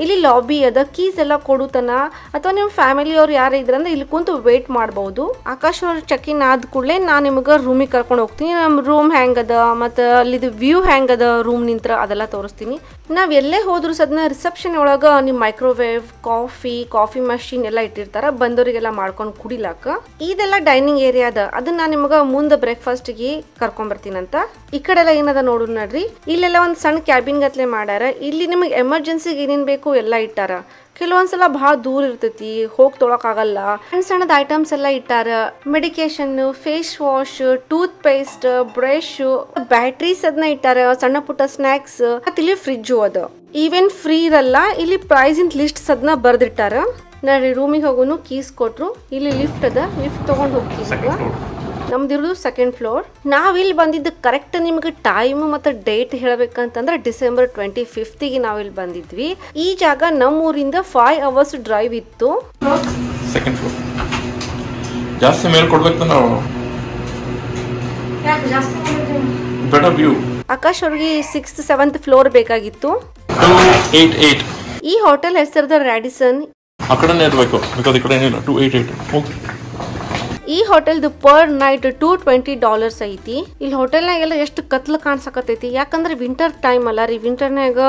ಇಲ್ಲಿ ಲಾಬಿ ಅದ. ಕೀಸ್ ಎಲ್ಲ ಕೊಡುತನ ಅಥವಾ ನಿಮ್ಮ ಫ್ಯಾಮಿಲಿ ಅವ್ರು ಯಾರು ಇದ್ರಂದ್ರೆ ಇಲ್ಲಿ ಕುಂತು ವೇಟ್ ಮಾಡಬಹುದು. ಆಕಾಶ್ ಅವ್ರು ಚೆಕ್ ಇನ್ ಆದ ಕೂಡಲೇ ನಾನು ನಿಮಗೆ ರೂಮಿಗೆ ಕರ್ಕೊಂಡು ಹೋಗ್ತೀನಿ. ನಮ್ಮ ರೂಮ್ ಹೆಂಗ್ ಅದ ಮತ್ತು ಅಲ್ಲಿದು ವ್ಯೂ ಹೆಂಗ್ ಅದ ರೂಮ್ ನಿಂತ್ರ ಅದೆಲ್ಲ ತೋರಿಸ್ತೀನಿ. ನಾವ್ ಎಲ್ಲೇ ಹೋದ್ರು ಸದ್ನ ರಿಸೆಪ್ಷನ್ ಒಳಗ ನಿಮ್ ಮೈಕ್ರೋವೇವ್, ಕಾಫಿ ಮಷೀನ್ ಎಲ್ಲ ಇಟ್ಟಿರ್ತಾರ ಬಂದವರಿಗೆಲ್ಲ ಮಾಡ್ಕೊಂಡು ಕುಡಿಲಾಕ. ಇದೆಲ್ಲ ಡೈನಿಂಗ್ ಏರಿಯಾ ಅದ. ಅದನ್ನ ನಾನು ನಿಮಗ ಮುಂದೆ ಬ್ರೇಕ್ಫಾಸ್ಟ್ಗೆ ಕರ್ಕೊಂಡ್ ಬರ್ತೀನಂತ. ಈ ಕಡೆ ಎಲ್ಲ ಏನದ ನೋಡು ನೋಡ್ರಿ. ಇಲ್ಲೆಲ್ಲ ಒಂದ್ ಸಣ್ಣ ಕ್ಯಾಬಿನ್ ಗತ್ಲೆ ಮಾಡ್ಯಾರ. ಇಲ್ಲಿ ನಿಮಗೆ ಎಮರ್ಜೆನ್ಸಿಗೆ ಏನೇನ್ ಬೇಕು ಎಲ್ಲ ಇಟ್ಟಾರ. ಕೆಲವೊಂದ್ಸಲ ಬಹಳ ದೂರ ಇರ್ತೈತಿ, ಹೋಗಿ ತೊಳಕಾಗಲ್ಲ. ಸಣ್ಣ ಸಣ್ಣದ ಐಟಮ್ಸ್ ಎಲ್ಲ ಇಟ್ಟಾರ. Medication, face wash, toothpaste, brush, batteries ಅದನ್ನ ಇಟ್ಟಾರ. ಸಣ್ಣ ಪುಟ್ಟ ಸ್ನಾಕ್ಸ್. ಮತ್ತೆ ಇಲ್ಲಿ ಫ್ರಿಡ್ಜ್ ಅದ. ಈವನ್ ಫ್ರೀ ಇರಲ್ಲ. ಇಲ್ಲಿ ಪ್ರೈಸ್ ಇನ್ ಲಿಸ್ಟ್ ಅದನ್ನ ಬರ್ದಿಟ್ಟಾರ. ನೋಡ್ರಿ ರೂಮಿಗೆ ಹೋಗೋನು ಕೀಸ್ ಕೊಟ್ರು. ಇಲ್ಲಿ ಲಿಫ್ಟ್ ಅದ. ಲಿಫ್ಟ್ ತಗೊಂಡ್ ಹೋಗ್ತೀವಿ. ನಮ್ದಿರೋದು 2nd ಫ್ಲೋರ್. ನಾವಿಲ್ಲಿ ಬಂದಿದ್ದು ಕರೆಕ್ಟ್ ನಿಮ್ಗೆ ಟೈಮ್ ಮತ್ತು ಡೇಟ್ ಹೇಳ್ಬೇಕಂತಂದ್ರೆ ಡಿಸೆಂಬರ್ 25ಗೆ ನಾವಿಲ್ಲಿ ಬಂದಿದ್ವಿ. ಈ ಜಾಗ ನಮ್ಮೂರಿಂದ 5 hours ಡ್ರೈವ್ ಇತ್ತು. 2nd ಫ್ಲೋರ್ ಜಾಸ್ತಿ ಮೇಲೆ ಕೊಡ್ಬೇಕು ನಾವು. Better view. ಆಕಾಶ್ ಅವ್ರಿಗೆ 6th 7th ಫ್ಲೋರ್ ಬೇಕಾಗಿತ್ತು. 288. ಈ ಹೋಟೆಲ್ ಹೆಸರದ ರ್ಯಾಡಿಸನ್. ಆ ಕಡೆನೇ ಇರಬೇಕು, ಬಿಕಾಸ್ ಈ ಕಡೆ ಏನಿಲ್ಲ. 288. ಓಕೆ. ಈ ಹೋಟೆಲ್ದು ಪರ್ ನೈಟ್ $220 ಐತಿ. ಇಲ್ಲಿ ಹೋಟೆಲ್ನಾಗೆಲ್ಲ ಎಷ್ಟು ಕತ್ಲು ಕಾಣಿಸಕತ್ತೈತಿ, ಯಾಕಂದ್ರೆ ವಿಂಟರ್ ಟೈಮ್ ಅಲ್ಲ ರೀ. ವಿಂಟರ್ನಾಗ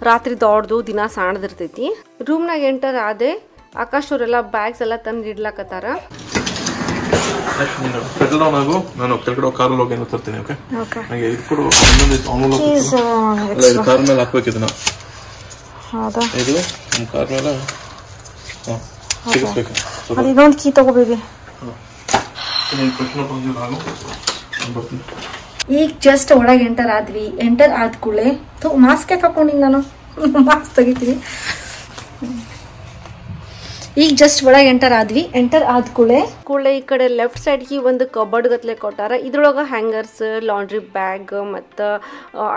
ರಾತ್ರಿ ದೊಡ್ದು ದಿನ ಸಾಣದಿರ್ತೈತಿ. ರೂಮ್ನಾಗ ಎಂಟರ್ ಆದೆ. ಆಕಾಶ್ ಅವರೆಲ್ಲ ಬ್ಯಾಗ್ಸ್ ಎಲ್ಲ ತಂದು ಇಡ್ಲಾಕತ್ತಾರ. ಸೆಟಲ್ ಡೌನ್ ಆಗು. ನಾನು ಕೆಳಗಡೆ ಕಾರಲ್ಲಿ ಹೋಗಿ ಏನೋ ತರ್ತೀನಿ. ಓಕೆ. ನನಗೆ ಇದು ಕೊಡು. ಕಾರ್ ಮೇಲೆ ಹಾಕ್ಬೇಕು ಇದನ್ನ. ಹೌದಾ? ಇದು ನಮ್ಮ ಕಾರ್ ಮೇಲೆ ಸಿಗಿಸ್ಬೇಕು. ಇದೊಂದು ಕೀ ತಗೋಬೇಡಿ. ಈಗ ಜಸ್ಟ್ ಒಳಗೆ ಎಂಟರ್ ಆದ್ವಿ. ಎಂಟರ್ ಆದ ಕೂಡಲೇ ಮಾಸ್ಕ್ ಯಾಕೆ ಹಾಕೊಂಡಿನಿ ನಾನು? ಮಾಸ್ಕ್ ತೆಗಿತೀನಿ. ಈಗ ಜಸ್ಟ್ ಒಳಗೆ ಎಂಟರ್ ಆದ್ವಿ. ಎಂಟರ್ ಆದ ಕೂಡಲೇ ಈ ಕಡೆ ಲೆಫ್ಟ್ ಸೈಡ್ಗೆ ಒಂದು ಕಬರ್ಡ್ ಗತ್ಲೆ ಕೊಟ್ಟಾರ. ಇದ್ರೊಳಗೆ ಹ್ಯಾಂಗರ್ಸ್, ಲಾಂಡ್ರಿ ಬ್ಯಾಗ್ ಮತ್ತು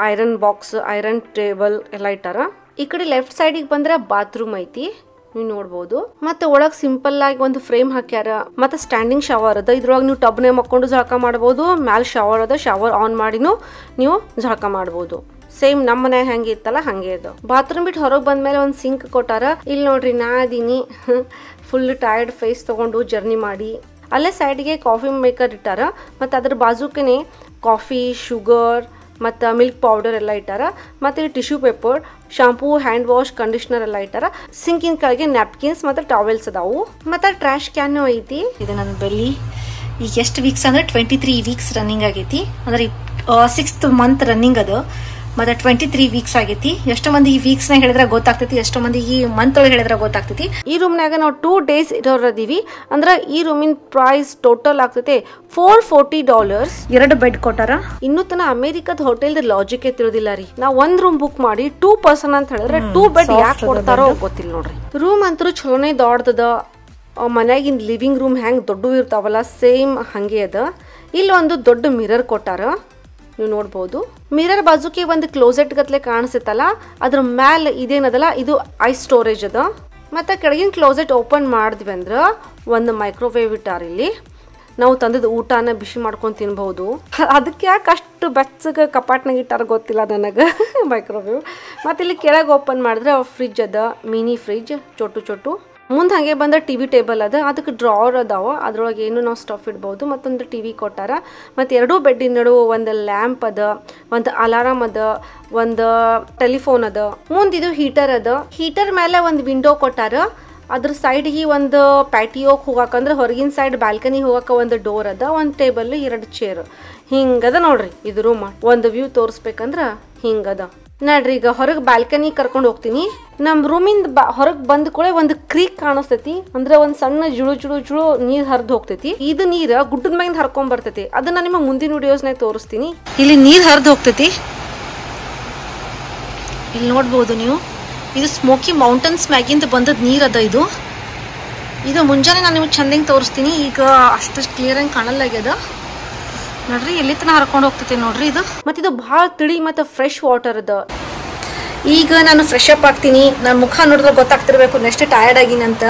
ಐರನ್ ಬಾಕ್ಸ್, ಐರನ್ ಟೇಬಲ್ ಎಲ್ಲ ಇಟ್ಟಾರ. ಈ ಕಡೆ ಲೆಫ್ಟ್ ಸೈಡಿಗೆ ಬಂದ್ರೆ ಬಾತ್ರೂಮ್ ಐತಿ, ನೀವು ನೋಡ್ಬೋದು. ಮತ್ತೆ ಒಳಗ್ ಸಿಂಪಲ್ ಆಗಿ ಒಂದು ಫ್ರೇಮ್ ಹಾಕ್ಯಾರ. ಮತ್ತೆ ಸ್ಟ್ಯಾಂಡಿಂಗ್ ಶವರ್ ಅದ. ಇದ್ರೊಳಗೆ ನೀವು ಟಬ್ನೇ ಮಕ್ಕೊಂಡು ಜಳಕ ಮಾಡ್ಬೋದು. ಮ್ಯಾಲ್ ಶವರ್ ಅದ. ಶವರ್ ಆನ್ ಮಾಡಿನೂ ನೀವು ಜಳಕ ಮಾಡ್ಬೋದು. ಸೇಮ್ ನಮ್ಮ ಮನೆ ಹೆಂಗೆ ಇತ್ತಲ್ಲ ಹಂಗೆ ಅದು. ಬಾತ್ರೂಮ್ ಬಿಟ್ಟು ಹೊರಗೆ ಬಂದ್ಮೇಲೆ ಒಂದು ಸಿಂಕ್ ಕೊಟ್ಟಾರ. ಇಲ್ಲಿ ನೋಡ್ರಿ ನಾ ಅದೀನಿ ಫುಲ್ ಟೈರ್ಡ್ ಫೇಸ್ ತಗೊಂಡು ಜರ್ನಿ ಮಾಡಿ. ಅಲ್ಲೇ ಸೈಡ್ಗೆ ಕಾಫಿ ಮೇಕರ್ ಇಟ್ಟಾರ. ಮತ್ತು ಅದ್ರ ಬಾಜುಕೇನೆ ಕಾಫಿ, ಶುಗರ್ ಮತ್ತು ಮಿಲ್ಕ್ ಪೌಡರ್ ಎಲ್ಲ ಇಟ್ಟಾರ. ಮತ್ತು tissue paper, shampoo, hand wash, conditioner ಎಲ್ಲ ಇಟ್ಟಾರ. ಸಿಂಕಿನ ಕೆಳಗೆ ನ್ಯಾಪ್ಕಿನ್ಸ್ ಮತ್ತು ಟಾವೆಲ್ಸ್ ಅದಾವು. ಮತ್ತು ಟ್ರಾಶ್ ಕ್ಯಾನು ಐತಿ. ಇದು ನನ್ನ ಬೆಲ್ಲಿ. ಈಗ ಎಷ್ಟು ವೀಕ್ಸ್ ಅಂದ್ರೆ 23 ವೀಕ್ಸ್ ರನ್ನಿಂಗ್ ಆಗೈತಿ. ಅಂದ್ರೆ 6th ಮಂತ್ ರನ್ನಿಂಗ್ ಅದು. ಮತ್ತೆ 23 ವೀಕ್ಸ್ ಆಗೈತಿ. ಎಷ್ಟೋ ಮಂದಿ ಈ ವೀಕ್ಸ್ ನ ಹೇಳಿದ್ರೆ ಗೊತ್ತಾಗ್ತೈತಿ, ಎಷ್ಟೋ ಮಂದಿ ಈ ಮಂತ್ ಒಳಗೆ ಹೇಳಿದ್ರೆ ಗೊತ್ತಾಗ್ತೈತಿ. ಈ ರೂಮ್ನಾಗ ನಾವು 2 days ಇರೋರದೀವಿ. ಅಂದ್ರೆ ಈ ರೂಮಿನ ಪ್ರೈಸ್ ಟೋಟಲ್ ಆಗ್ತೈತಿ $440. 2 ಬೆಡ್ ಕೊಟ್ಟಾರ. ಇನ್ನೂ ತನ ಅಮೆರಿಕದ ಹೋಟೆಲ್ದ ಲಾಜಿಕ್ ತಿಳಿದಿಲ್ಲ ರೀ. ನಾವು 1 ರೂಮ್ ಬುಕ್ ಮಾಡಿ 2 person ಅಂತ ಹೇಳಿದ್ರೆ 2 ಬೆಡ್ ಯಾಕೆ ಕೊಡ್ತಾರೋ ಗೊತ್ತಿಲ್ಲ ನೋಡ್ರಿ. ರೂಮ್ ಅಂತೂ ಚಲೋನೇ ದೊಡ್ಡದ. ಮನ್ಯಾಗಿನ ಲಿವಿಂಗ್ ರೂಮ್ ಹೆಂಗ್ ದೊಡ್ಡ ಇರ್ತಾವಲ್ಲ ಸೇಮ್ ಹಂಗೆ ಅದ. ಇಲ್ಲಿ ಒಂದು ದೊಡ್ಡ ಮಿರರ್ ಕೊಟ್ಟಾರ, ನೀವು ನೋಡ್ಬೋದು. ಮಿರರ್ ಬಾಜುಕ್ಕೆ ಒಂದು ಕ್ಲೋಸೆಟ್ ಗತ್ಲೆ ಕಾಣಿಸುತ್ತಲ್ಲ, ಅದ್ರ ಮ್ಯಾಲ ಇದೇನದಲ್ಲ ಇದು ಐಸ್ ಸ್ಟೋರೇಜ್ ಅದ. ಮತ್ತೆ ಕೆಳಗಿನ ಕ್ಲೋಸೆಟ್ ಓಪನ್ ಮಾಡಿದ್ವಿ ಅಂದ್ರೆ ಒಂದು ಮೈಕ್ರೋವೇವ್ ಇಟ್ಟಾರ ಇಲ್ಲಿ. ನಾವು ತಂದದ ಊಟನ ಬಿಸಿ ಮಾಡ್ಕೊಂಡು ತಿನ್ಬಹುದು. ಅದಕ್ಕೆ ಯಾಕೆ ಅಷ್ಟು ಬೆಚ್ಚಗೆ ಕಪಾಟ್ನಾಗ ಇಟ್ಟಾರ ಗೊತ್ತಿಲ್ಲ ನನಗೆ ಮೈಕ್ರೋವೇವ್. ಮತ್ತು ಇಲ್ಲಿ ಕೆಳಗೆ ಓಪನ್ ಮಾಡಿದ್ರೆ ಫ್ರಿಜ್ ಅದ, ಮಿನಿ ಫ್ರಿಜ್ ಚೋಟು. ಮುಂದೆ ಹಾಗೆ ಬಂದ ಟಿವಿ ಟೇಬಲ್ ಅದ, ಅದಕ್ಕೆ ಡ್ರಾವರ್ ಅದಾವ, ಅದ್ರೊಳಗೆ ಏನು ನಾವು ಸ್ಟಫ್ ಇಡ್ಬೋದು. ಮತ್ತೊಂದು ಟಿವಿ ಕೊಟ್ಟಾರ. ಮತ್ತು 2 ಬೆಡ್ಡಿನ ನಡುವೆ ಒಂದು ಲ್ಯಾಂಪ್ ಅದ, ಒಂದು ಅಲಾರಾಮ್ ಅದ, ಒಂದು ಟೆಲಿಫೋನ್ ಅದ. ಮುಂದಿದು ಹೀಟರ್ ಅದ. ಹೀಟರ್ ಮೇಲೆ ಒಂದು ವಿಂಡೋ ಕೊಟ್ಟಾರ. ಅದ್ರ ಸೈಡ್ಗೆ ಒಂದು ಪ್ಯಾಟಿಯೋಗೆ ಹೋಗಾಕಂದ್ರೆ ಹೊರಗಿನ ಸೈಡ್ ಬ್ಯಾಲ್ಕನಿ ಹೋಗಾಕ ಒಂದು ಡೋರ್ ಅದ, ಒಂದು ಟೇಬಲ್, 2 ಚೇರ್. ಹಿಂಗದ ನೋಡ್ರಿ ಇದು ರೂಮ್. ಒಂದು ವ್ಯೂ ತೋರಿಸ್ಬೇಕಂದ್ರ ಹಿಂಗದ ನೋಡ್ರಿ. ಈಗ ಹೊರಗೆ ಬ್ಯಾಲ್ಕನಿ ಕರ್ಕೊಂಡು ಹೋಗ್ತೀನಿ. ನಮ್ಮ ರೂಮಿಂದ ಹೊರಗೆ ಬಂದ ಕೂಡ ಒಂದು ಕ್ರೀಕ್ ಕಾಣಿಸ್ತೈತಿ. ಅಂದ್ರೆ ಒಂದು ಸಣ್ಣ ಜುಳು ನೀರ್ ಹರಿದು ಹೋಗ್ತೈತಿ. ಇದು ನೀರ್ ಗುಡ್ಡದ ಮ್ಯಾಗಿಂದ ಹರ್ಕೊಂಡ್ ಬರ್ತೈತಿ. ಅದನ್ನ ನಿಮ್ಮ ಮುಂದಿನ ವಿಡಿಯೋಸ್ನಾಗ ತೋರಿಸ್ತೀನಿ. ಇಲ್ಲಿ ನೀರ್ ಹರಿದು ಹೋಗ್ತೈತಿ, ಇಲ್ಲಿ ನೋಡ್ಬೋದು ನೀವು. ಇದು ಸ್ಮೋಕಿ ಮೌಂಟನ್ಸ್ ಮ್ಯಾಗಿಂದ ಬಂದದ್ ನೀರ್ ಅದ. ಇದು ಮುಂಜಾನೆ ನಾನು ನಿಮ್ಗೆ ಚಂದಂಗೆ ತೋರಿಸ್ತೀನಿ. ಈಗ ಅಷ್ಟು ಕ್ಲಿಯರ್ ಆಗಿ ಕಾಣಲ್ಲಾಗ್ಯದ ನೋಡ್ರಿ. ಎಲ್ಲಿ ತನ ಹರ್ಕೊಂಡು ಹೋಗ್ತೈತಿ ನೋಡ್ರಿ ಇದು. ಮತ್ತೆ ಇದು ಬಹಳ ತಿಳಿ ಮತ್ತೆ ಫ್ರೆಶ್ ವಾಟರ್ ಅದ. ಈಗ ನಾನು ಫ್ರೆಶ್ ಅಪ್ ಆಗ್ತೀನಿ. ನನ್ನ ಮುಖ ನೋಡಿದ್ರೆ ಗೊತ್ತಾಗ್ತಿರ್ಬೇಕು ನೆಕ್ಸ್ಟ್ ಟಯರ್ಡ್ ಆಗಿನಂತ.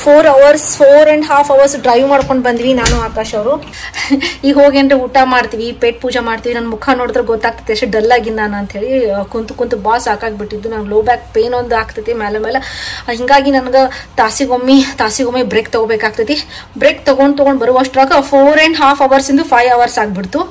4.5 hours ಡ್ರೈವ್ ಮಾಡ್ಕೊಂಡು ಬಂದ್ವಿ ನಾನು ಆಕಾಶ್ ಅವರು. ಈಗ ಹೋಗಿ ಏನ್ರಿ ಊಟ ಮಾಡ್ತೀವಿ, ಪೇಟ್ ಪೂಜೆ ಮಾಡ್ತೀವಿ. ನನ್ನ ಮುಖ ನೋಡಿದ್ರೆ ಗೊತ್ತಾಗ್ತೈತೆ ಎಷ್ಟು ಡಲ್ ಆಗಿನ ನಾನು ಅಂತ ಹೇಳಿ. ಕುಂತು ಬಾಸ್ ಸಾಕಾಗ್ಬಿಟ್ಟಿದ್ದು. ನಂಗೆ ಲೋ ಬ್ಯಾಕ್ ಪೇನ್ ಒಂದು ಆಗ್ತೈತಿ ಮೇಲೆ. ಹಿಂಗಾಗಿ ನನಗೆ ತಾಸಿಗೊಮ್ಮೆ ಬ್ರೇಕ್ ತಗೋಬೇಕಾಗ್ತೈತಿ. ಬ್ರೇಕ್ ತಗೊಂಡು ಬರುವಷ್ಟ್ರಾಗ 4.5 hours 5 hours ಆಗ್ಬಿಡ್ತು.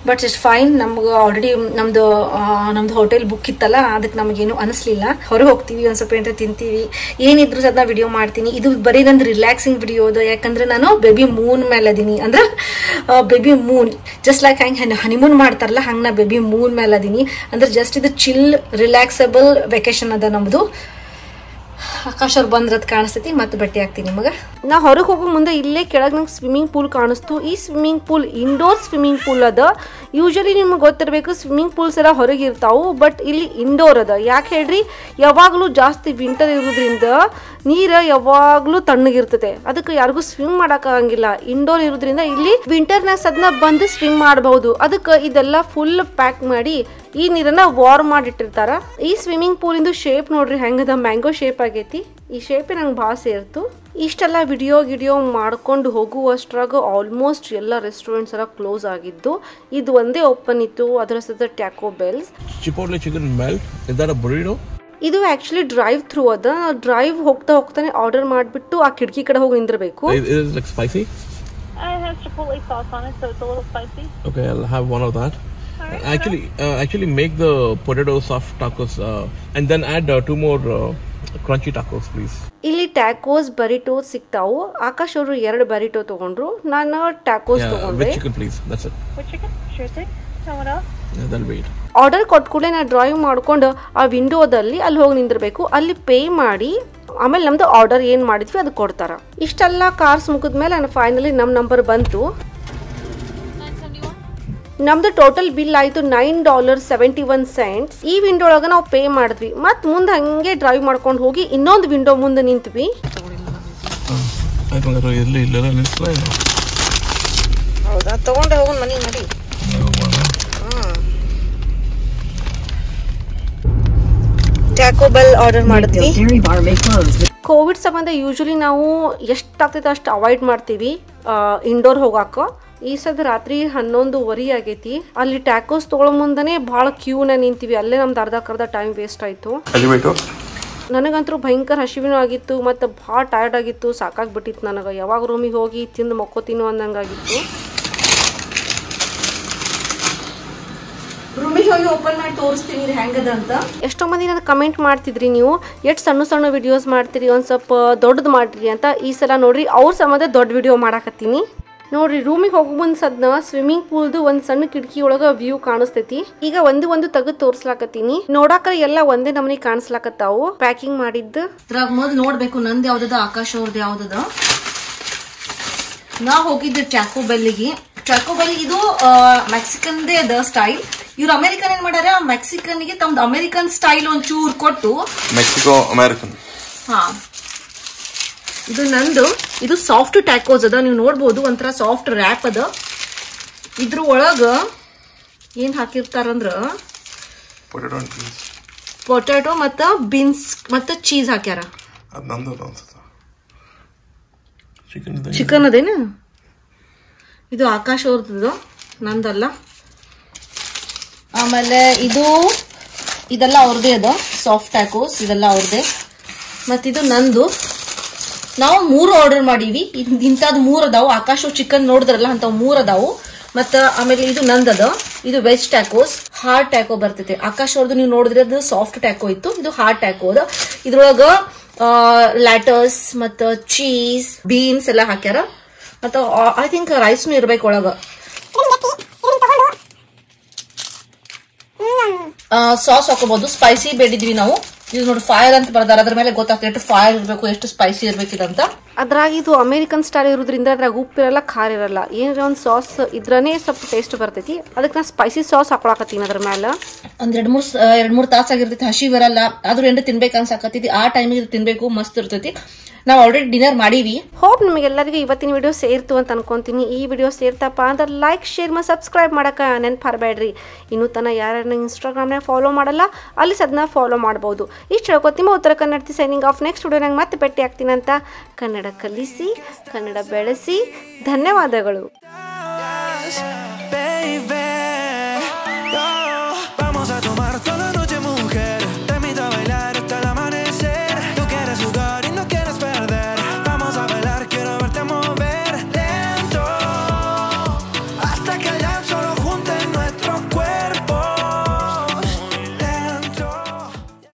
But it's fine. ನಮ್ಗೆ ಆಲ್ರೆಡಿ ನಮ್ದು ಹೋಟೆಲ್ ಬುಕ್ ಇತ್ತಲ್ಲ, ಅದಕ್ಕೆ ನಮಗೇನು ಅನಿಸ್ಲಿಲ್ಲ. ಹೊರಗೆ ಹೋಗ್ತೀವಿ, ಒಂದ್ ಸ್ವಲ್ಪ ಏನಾರ ತಿಂತೀವಿ, ಏನಿದ್ರು ಅದನ್ನ ವಿಡಿಯೋ ಮಾಡ್ತೀನಿ. ಇದು ಬರೀ ನಂದು ರಿಲ್ಯಾಕ್ಸಿಂಗ್ ವಿಡಿಯೋ ಅದ. ಯಾಕಂದ್ರೆ ನಾನು ಬೇಬಿ ಮೂನ್ ಮೇಲೆ ಅದೀನಿ. ಅಂದ್ರೆ ಬೇಬಿ ಮೂನ್ ಜಸ್ಟ್ ಲೈಕ್ ಹಂಗೆ ಹನಿಮೂನ್ ಮಾಡ್ತಾರಲ್ಲ, ಹಂಗೆ ನಾ ಬೇಬಿ ಮೂನ್ ಮೇಲೆ ಅದೀನಿ. ಅಂದ್ರೆ ಜಸ್ಟ್ ಇದು ಚಿಲ್ ರಿಲ್ಯಾಕ್ಸಬಲ್ ವೆಕೇಶನ್ ಅದ ನಮ್ದು. ಆಕಾಶ್ ಅವ್ರು ಬಂದ್ರದ್ ಕಾಣಿಸ್ತೈತಿ. ಮತ್ತೆ ಭೇಟಿ ಆಗ್ತೀನಿ ನಿಮಗೆ. ನಾ ಹೊರಗೆ ಹೋಗೋ ಮುಂದೆ ಇಲ್ಲೇ ಕೆಳಗೆ ನಂಗೆ ಸ್ವಿಮ್ಮಿಂಗ್ ಪೂಲ್ ಕಾಣಿಸ್ತು. ಈ swimming pool indoor swimming pool ಅದ. ಯೂಶಲಿ ನಿಮ್ಗೆ ಗೊತ್ತಿರಬೇಕು ಸ್ವಿಮ್ಮಿಂಗ್ ಪೂಲ್ಸ್ ಎಲ್ಲ ಹೊರಗೆ ಇರ್ತಾವು, ಬಟ್ ಇಲ್ಲಿ ಇಂಡೋರ್ ಅದ. ಯಾಕೆ ಹೇಳ್ರಿ, ಯಾವಾಗಲೂ ಜಾಸ್ತಿ ವಿಂಟರ್ ಇರೋದ್ರಿಂದ ನೀರು ಯಾವಾಗಲೂ ತಣ್ಣಗಿರ್ತದೆ. ಅದಕ್ಕೆ ಯಾರಿಗೂ ಸ್ವಿಮ್ ಮಾಡೋಕ್ಕಾಗಂಗಿಲ್ಲ. ಇಂಡೋರ್ ಇರೋದ್ರಿಂದ ಇಲ್ಲಿ ವಿಂಟರ್ನಾಗ ಅದನ್ನ ಬಂದು ಸ್ವಿಮ್ ಮಾಡಬಹುದು. ಅದಕ್ಕೆ ಇದೆಲ್ಲ ಫುಲ್ ಪ್ಯಾಕ್ ಮಾಡಿ ಈ ನೀರನ್ನ ವಾರ್ಮ್ ಮಾಡಿಟ್ಟಿರ್ತಾರ. ಈ ಸ್ವಿಮ್ಮಿಂಗ್ ಪೂಲ್ ಇಂದು ಶೇಪ್ ನೋಡ್ರಿ ಹೆಂಗದ, ಮ್ಯಾಂಗೋ ಶೇಪ್ ಆಗೈತಿ. ಈ ಶೇಪ್ ನಂಗೆ ಭಾಳ ಸೇರ್ತು. ಇಷ್ಟೆಲ್ಲ ವಿಡಿಯೋ ಮಾಡ್ಕೊಂಡು ಹೋಗುವಷ್ಟ್ರಾಗ ಆಲ್ಮೋಸ್ಟ್ ಎಲ್ಲ ರೆಸ್ಟೋರೆಂಟ್ಸ್ ಎಲ್ಲ ಕ್ಲೋಸ್ ಆಗಿದ್ದು. ಇದು ಒಂದೇ ಓಪನ್ ಇತ್ತು, ಅದರ ಹೆಸರು taco bells. Chipotle chicken melt. Is that a burrito? ಇದು ಆಕ್ಚುಲಿ ಡ್ರೈವ್ ಥ್ರೂ ಅದ. ಡ್ರೈವ್ ಹೋಗ್ತಾನೆ ಆರ್ಡರ್ ಮಾಡಿಬಿಟ್ಟು ಆ ಕಿಟಕಿ ಕಡೆ ಹೋಗಿ ನಿಂದಿರಬೇಕು. Is it like spicy? It has chipotle sauce on it, so it's a little spicy. Okay, I'll have one of that. Actually make the potato soft tacos and then add 2 more crunchy tacos, please. ಇಲ್ಲಿ tacos ಬರಿಟೋಸ್ ಸಿಗ್ತಾವು. ಆಕಾಶ್ ಅವರು 2 ಬರಿಟೋ ತಗೊಂಡ್ರು, ನಾನು tacos ತಗೊಂಡೆ. With chicken, please. That's it. With chicken? Sure thing. What else? Yeah, that'll be it. Order ಕೊಟ್ಕೂಡಲೇ ನಾನು drive ಮಾಡ್ಕೊಂಡು ಆ ವಿಂಡೋದಲ್ಲಿ ಅಲ್ಲಿ ಹೋಗಿ ನಿಂದಿರಬೇಕು. ಅಲ್ಲಿ ಪೇ ಮಾಡಿ ಆಮೇಲೆ ನಮ್ದು ಆರ್ಡರ್ ಏನು ಮಾಡಿದ್ವಿ ಅದು ಕೊಡ್ತಾರ. ಇಷ್ಟೆಲ್ಲ ಕಾರ್ಸ್ ಮುಗಿದ್ಮೇಲೆ ನಾನು ಫೈನಲಿ ನಮ್ಮ ನಂಬರ್ ಬಂತು. ನಮ್ದು ಟೋಟಲ್ ಬಿಲ್ ಆಯ್ತು $9.71. ಈ ವಿಂಡೋ ಒಳಗೆ ನಾವು ಪೇ ಮಾಡಿದ್ವಿ. ಮತ್ ಮುಂದೆ ಹಂಗೆ ಡ್ರೈವ್ ಮಾಡ್ಕೊಂಡು ಹೋಗಿ ಇನ್ನೊಂದು ವಿಂಡೋ ಮುಂದೆ ನಿಂತ್ವಿ. ಹೌದಾ, ತಗೊಂಡೆ ಹೋಗೋಣ ಮನಿ ನಡಿ. ಟ್ಯಾಕೋ ಬೆಲ್ ಆರ್ಡರ್ ಮಾಡಿದ್ವಿ. ಕೋವಿಡ್ ಸಂಬಂಧ ಯೂಶಲಿ ನಾವು ಎಷ್ಟಾಗ್ತೈತೆ ಅಷ್ಟು ಅವಾಯ್ಡ್ ಮಾಡ್ತೀವಿ ಇಂಡೋರ್ ಹೋಗಾಕ. ಈ ಸದ ರಾತ್ರಿ 11:30 ಆಗೈತಿ. ಅಲ್ಲಿ ಟ್ಯಾಕೋಸ್ ತಗೊಳ್ಳೋ ಮುಂದನೆ ಭಾಳ ಕ್ಯೂನ ನಿಂತೀವಿ. ಅಲ್ಲೇ ನಮ್ದು ಅರ್ಧ ಟೈಮ್ ವೇಸ್ಟ್ ಆಯ್ತು. ನನಗಂತೂ ಭಯಂಕರ ಹಸಿವಿನೂ ಆಗಿತ್ತು, ಮತ್ತು ಭಾಳ ಟಯರ್ಡ್ ಆಗಿತ್ತು, ಸಾಕಾಗ್ಬಿಟ್ಟಿತ್ತು ನನಗೆ. ಯಾವಾಗ ರೂಮಿಗೆ ಹೋಗಿ ತಿಂದು ಮಕ್ಕೋತೀನೋ ಅಂದಂಗಾಗಿತ್ತು. ರೂಮಿಗೆ ಹೋಗಿ ಓಪನ್ ಮಾಡಿ ತೋರಿಸ್ತೀನಿ ಇದು ಹೆಂಗದ ಅಂತ. ಎಷ್ಟೋ ಮಂದಿ ನನಗೆ ಕಮೆಂಟ್ ಮಾಡ್ತಿದ್ರಿ, ನೀವು ಎಷ್ಟು ಸಣ್ಣ ವಿಡಿಯೋಸ್ ಮಾಡ್ತೀರಿ, ಒಂದು ಸ್ವಲ್ಪ ದೊಡ್ಡದು ಮಾಡ್ರಿ ಅಂತ. ಈ ಸಲ ನೋಡ್ರಿ ಅವ್ರ ಸಂಬಂಧ ದೊಡ್ಡ ವಿಡಿಯೋ ಮಾಡಾಕತ್ತೀನಿ. ನೋಡ್ರಿ ರೂಮಿಗೆ ಹೋಗೋ ಮುಂದೆ ಸದ್ನ ಸ್ವಿಮ್ಮಿಂಗ್ ಪೂಲ್ದು ಒಂದು ಸಣ್ಣ ಕಿಟಕಿ ಒಳಗ ವ್ಯೂ ಕಾಣಿಸ್ತೈತಿ. ಈಗ ಒಂದು ತೆಗೆದು ತೋರ್ಸ್ಲಾಕತ್ತೀನಿ. ನೋಡಾಕ ಎಲ್ಲ ಒಂದೇ ನಮನಿ ಕಾಣಿಸ್ಲಾಕತ್ತಾವು. ಪ್ಯಾಕಿಂಗ್ ಮಾಡಿದ್ದು ಇದ್ರಾಗ ಮೊದಲು ನೋಡ್ಬೇಕು ನಂದು ಯಾವ್ದದ, ಆಕಾಶ್ ಅವ್ರದ್ದು ಯಾವ್ದದ. ನಾ ಹೋಗಿದ್ದು ಟ್ಯಾಕೋ ಬೆಲ್ಲಿಗೆ. ಇದು ಮೆಕ್ಸಿಕನ್ದೇ ಅದ ಸ್ಟೈಲ್. ಇವ್ರು ಅಮೆರಿಕನ್ ಏನ್ ಮಾಡ್ಯಾರ, ಮೆಕ್ಸಿಕನ್ಗೆ ತಮ್ದು ಅಮೆರಿಕನ್ ಸ್ಟೈಲ್ ಒಂಚೂರು ಕೊಟ್ಟು ಮೆಕ್ಸಿಕೋ ಅಮೆರಿಕನ್. ಹಾ, ಇದು ನಂದು. ಇದು ಸಾಫ್ಟ್ ಟ್ಯಾಕೋಸ್ ಅದ, ನೀವು ನೋಡ್ಬೋದು. ಒಂಥರ ಸಾಫ್ಟ್ ರ್ಯಾಪ್ ಅದ. ಇದ್ರ ಒಳಗ ಏನ್ ಹಾಕಿರ್ತಾರಂದ್ರ ಪೊಟ್ಯಾಟೊ ಮತ್ತ ಬೀನ್ಸ್ ಮತ್ತ ಚೀಸ್ ಹಾಕ್ಯಾರ. ಚಿಕನ್ ಅದೇನು ಇದು ಆಕಾಶ್ ಅವ್ರದ್ದು ನಂದಲ್ಲ ಆಮೇಲೆ ಇದೆಲ್ಲ ಅವ್ರದೇ ಅದು ಸಾಫ್ಟ್ ಟ್ಯಾಕೋಸ್ ಇದೆಲ್ಲ ಅವ್ರದೇ ಮತ್ತಿದು ನಂದು ನಾವು 3 ಆರ್ಡರ್ ಮಾಡೀವಿ ಇಂಥದ್ದು 3 ಅದಾವು ಆಕಾಶ್ ಚಿಕನ್ ನೋಡಿದ್ರಲ್ಲ ಅಂತ 3 ಅದಾವು ಮತ್ತ ಆಮೇಲೆ ಇದು ನಂದದ ಇದು ವೆಜ್ ಟ್ಯಾಕೋಸ್ ಹಾರ್ಡ್ ಟ್ಯಾಕೋ ಬರ್ತೈತೆ ಆಕಾಶ್ ಅವ್ರದ್ದು ನೀವು ನೋಡಿದ್ರೆ ಅದು ಸಾಫ್ಟ್ ಟ್ಯಾಕೋ ಇತ್ತು ಇದು ಹಾರ್ಡ್ ಟ್ಯಾಕೋ ಅದ ಇದ್ರೊಳಗ ಲ್ಯಾಟರ್ಸ್ ಮತ್ತ ಚೀಸ್ ಬೀನ್ಸ್ ಎಲ್ಲ ಹಾಕ್ಯಾರ ಮತ್ತ ಐ ಥಿಂಕ್ ರೈಸ್ನು ಇರ್ಬೇಕು ಒಳಗ ಸಾಸ್ ಹಾಕೋಬಹುದು ಸ್ಪೈಸಿ ಬೇಡಿದ್ವಿ ನಾವು ಇದು ನೋಡಿ ಫೈರ್ ಅಂತ ಬರ್ದಾರ ಅದ್ರ ಮೇಲೆ ಗೊತ್ತಾಗ್ತದೆ ಎಷ್ಟು ಫೈರ್ ಇರಬೇಕು ಎಷ್ಟು ಸ್ಪೈಸಿ ಇರ್ಬೇಕಿದಂತ ಅದ್ರಾಗ ಇದು ಅಮೆರಿಕನ್ ಸ್ಟೈಲ್ ಇರೋದ್ರಿಂದ ಅದ್ರಾಗ ಉಪ್ಪು ಇರಲ್ಲ ಖಾರ ಇರಲ್ಲ ಏನಾರ ಒಂದು ಸಾಸ್ ಇದ್ರನೇ ಸ್ವಲ್ಪ ಟೇಸ್ಟ್ ಬರ್ತೈತಿ ಅದಕ್ಕೆ ನಾ ಸ್ಪೈಸಿ ಸಾಸ್ ಹಾಕೊಳಕತ್ತೀನಿ ಅದ್ರ ಮೇಲೆ ಒಂದ್ 2-3 ತಾಸಾಗಿರ್ತೈತಿ ಹಸಿ ಬರಲ್ಲ ಆದ್ರೂ ಏನ್ರ ತಿನ್ಬೇಕು ಅನ್ಸಾಕತ್ತೈತಿ ಆ ಟೈಮಿಗೆ ತಿನ್ಬೇಕು ಮಸ್ತ್ ಇರ್ತೈತಿ ನಾವು ಆಲ್ರೆಡಿ ಡಿನ್ನರ್ ಮಾಡೀವಿ ಹೋಪ್ ನಿಮಗೆಲ್ಲರಿಗೂ ಇವತ್ತಿನ ವಿಡಿಯೋ ಸೇರ್ತು ಅಂತ ಅನ್ಕೊಂತೀನಿ ಈ ವಿಡಿಯೋ ಸೇರ್ತಪ್ಪ ಅಂದ್ರೆ ಲೈಕ್ ಶೇರ್ ಮತ್ತು ಸಬ್ಸ್ಕ್ರೈಬ್ ಮಾಡಕ್ಕೆ ನೆನಪಾರಬೇಡ್ರಿ ಇನ್ನೂ ತನ ಯಾರನ್ನ ಇನ್ಸ್ಟಾಗ್ರಾಮ್ನಾಗ ಫಾಲೋ ಮಾಡಲ್ಲ ಅಲ್ಲಿ ಸದ್ನ ಫಾಲೋ ಮಾಡ್ಬೋದು ಇಷ್ಟು ಹೇಳ್ಕೊತೀನಿ ಉತ್ತರ ಕನ್ನಡತಿ ಸೈನಿಂಗ್ ಆಫ್ ನೆಕ್ಸ್ಟ್ ವಿಡಿಯೋನಾಗ ಮತ್ತೆ ಭೇಟಿ ಆಗ್ತೀನಂತ ಕನ್ನಡ ಕಲಿಸಿ ಕನ್ನಡ ಬೆಳೆಸಿ ಧನ್ಯವಾದಗಳು